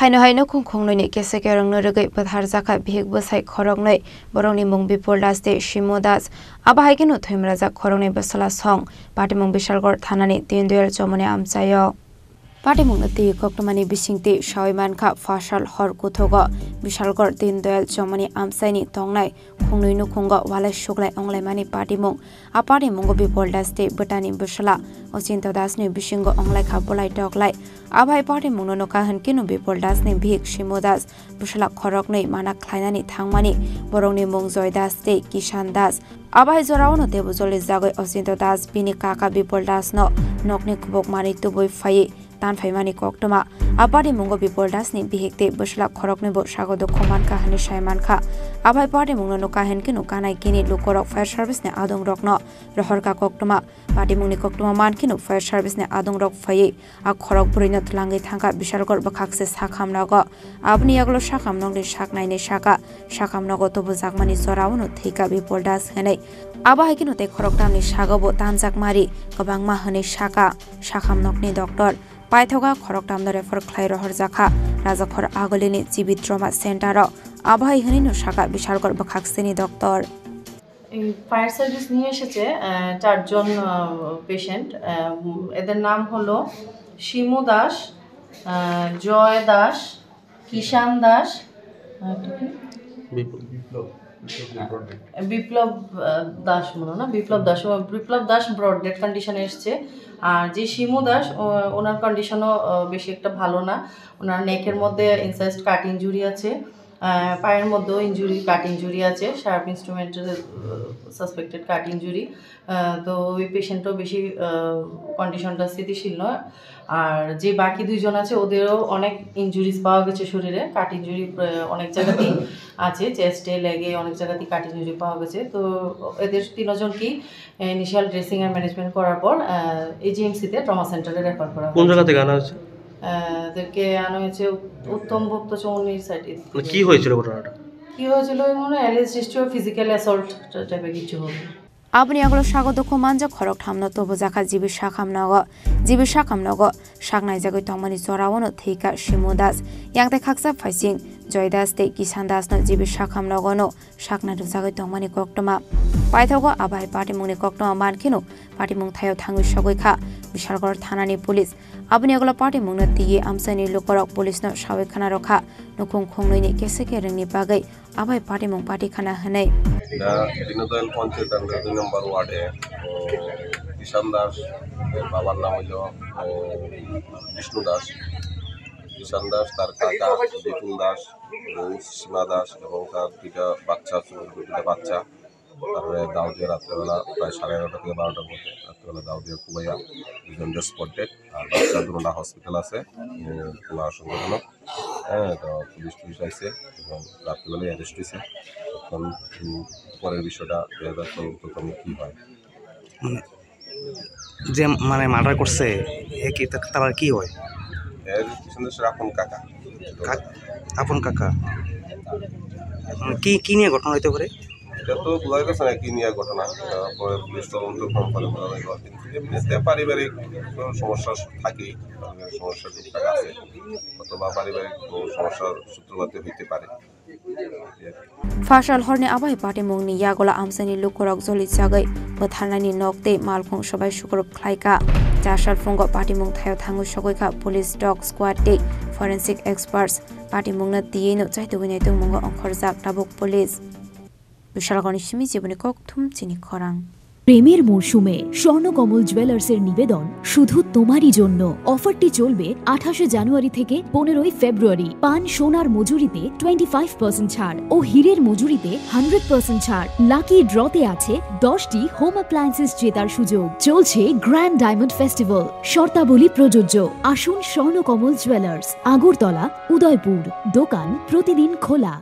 Haino haino khongkhongnoi keseke rangno regai pathar jaka bhek bosai khorongnoi borongni mung Bipol Das de Shimo Das aba haikeno thoimraja khorongnoi basala song patimung Bishalgor thanani Dinduyal Chomoni amchayo Patimung nati koktomani bisingte Shawaiman kha Fashal hor kuthoga Bishalgor Dinduyal Chomoni amsaini tongnai khongnoi no khonga walai suglai onglai mani patimung aparimung Bipol Das de Botani Basala Ochinto Das ni bisingo onglai kha bolai toklai abai patimung no kahan kinu Bipol Das ni bhik Shimo Das Basala khoroknoi mana khlainani thangmani borongni mung Joy Das de Kishan Das abai jorauno debujole jagoi Ochinto Das bini kaka Bipol Das no nokni khubok mani tuboi phai tan phaimani koktoma apari mungo Bipol Das ni bihekte Basala khorokni bo sagodo khoman ka hani saiman kha abai party mungno no kahen kinu kanai kini lukorok fire service ne adong rokno rohor ka koktoma party mungni koktoma man kinu fire service ne adong rok phai a khorok burino tlangai thangka Bishalgor bakhakse sakhamnago abni aglo sakhamnongni saknaine saka sakhamnago tobo jakmani sorauno theika Bipol Das henai aba hakinu te khorok tamni sagobo tanjak mari kabangma hani saka sakhamnokni doctor Paithoga khorok tamno refer khlai rohor jakha rajakhor agolini jibit trauma center আবহাই হনিনো শাখা Bishalgarh বাখাকসেনি doctor এই fire service নিয়ে এসেছে চারজন patient এদের নাম হলো শিমু দাস জয় দাস কিষান দাস বিপ্লব দাস মনে না বিপ্লব দাস ব্রড ডেড কন্ডিশনে এসেছে আর যে শিমু দাস ওনার কন্ডিশনও বেশি একটা ভালো না ওনার নেকের মধ্যে ইনসাইজড কাট ইনজুরি আছে পায়ের মধ্যেও ইনজুরি কাট ইনজুরি আছে শার্প ইনস্ট্রুমেন্টের সাসপেক্টেড কাট ইনজুরি তো ওই পেশেন্টও বেশি কন্ডিশনটা স্থিতিশীল নয় আর যে বাকি দুইজন আছে ওদেরও অনেক ইনজুরিজ পাওয়া গেছে শরীরে কাট ইনজুরি অনেক জায়গাতেই আছে চেস্টে লেগে অনেক জায়গাতেই কাট ইনজুরি পাওয়া গেছে তো এদের তিনজনকেই ইনিশিয়াল ড্রেসিং অ্যান্ড ম্যানেজমেন্ট করার পর এজিএমসিতে ট্রমা সেন্টারে রেফার করা কোন জায়গা থেকে আনা হয়েছে এদেরকে আনা হয়েছে উত্তম ভক্ত চৌমনির সাইডে কি হয়েছিল ঘটনাটা কি হয়েছিল মনে অ্যালিজ হিস্ট্রি অফ ফিজিক্যাল অ্যাসল্ট টাইপের কিছু হবে Abni aglo sago doko manja khorok thamno tobo jakha jibi shakhamnago saknai jagoi tongmani jorawono theika Shimo Das yangte khaksa phaising Joy Das te Kishan Das no jibi shakhamnago no saknai jagoi tongmani koktoma paithogo abai party mungni koktoma mankino party mung thayo thangui sogoi kha Bishalgor thanani police abni aglo party mungna tiye amsani lokorok police no sawai khana rokha nokong khongnoi keseke rengni bagai abai party mung party khana hanai Deendayal panchayat 2 নম্বর ওয়ার্ডে কিষান দাস বাবার নাম হলো বিষ্ণু দাস কিষান দাস তার কাকা বিপুল দাস সীমা দাস এবং তার দুইটা বাচ্চা তারপরে দাউদিয়া রাত্রেবেলা প্রায় 11:30 থেকে 12টার মধ্যে রাত্রেবেলা দাউদিয়া কুবাইয়া দুজন স্পটেড আর বাচ্চা দুটোটা হসপিটাল আছে কোনো আশঙ্কাজনক তো পুলিশ আইছে এবং রাত্রেবেলায় অ্যারেস্ট হয়েছে এখন পরের বিষয়টা তদন্ত কি হয় যে মানে মার্ডার করছে কি তার কি হয় এর পিছনে আপন কাকা কি নিয়ে ঘটনা হইতে পারে এটা তো বোঝা গেছে না কি নিয়ে ঘটনা পরে পুলিশ তদন্ত করে এমনিতে পারিবারিক সমস্যা থাকেই সমস্যা টুকটাক আছে অথবা পারিবারিক সমস্যার সূত্রপাতে হইতে পারে Fashal horne abai party mungni yagola amsani lukorok joli jagai pothanani nokte malkhong sabai sukrop khlaika jashal fungo party mung thayo thangu sogoika police dog squad te forensic experts party mungna tieno chaitugine tung mungo onkhorjak tabuk police Bishalgor shimi jiboni kok thum chini khorang প্রেমের মরশুমে স্বর্ণকমল জুয়েলার্সের নিবেদন শুধু তোমারই জন্য অফারটি চলবে 28 জানুয়ারি থেকে 15 ফেব্রুয়ারি পান সোনার মজুরিতে 25% ছাড় ও হীরের মজুরিতে 100% ছাড় লাকি ড্রতে আছে 10টি হোম অ্যাপ্লায়েন্সেস জেতার সুযোগ চলছে গ্র্যান্ড ডায়মন্ড ফেস্টিভ্যাল শর্তাবলী প্রযোজ্য আসুন স্বর্ণকমল জুয়েলার্স আগরতলা উদয়পুর দোকান প্রতিদিন খোলা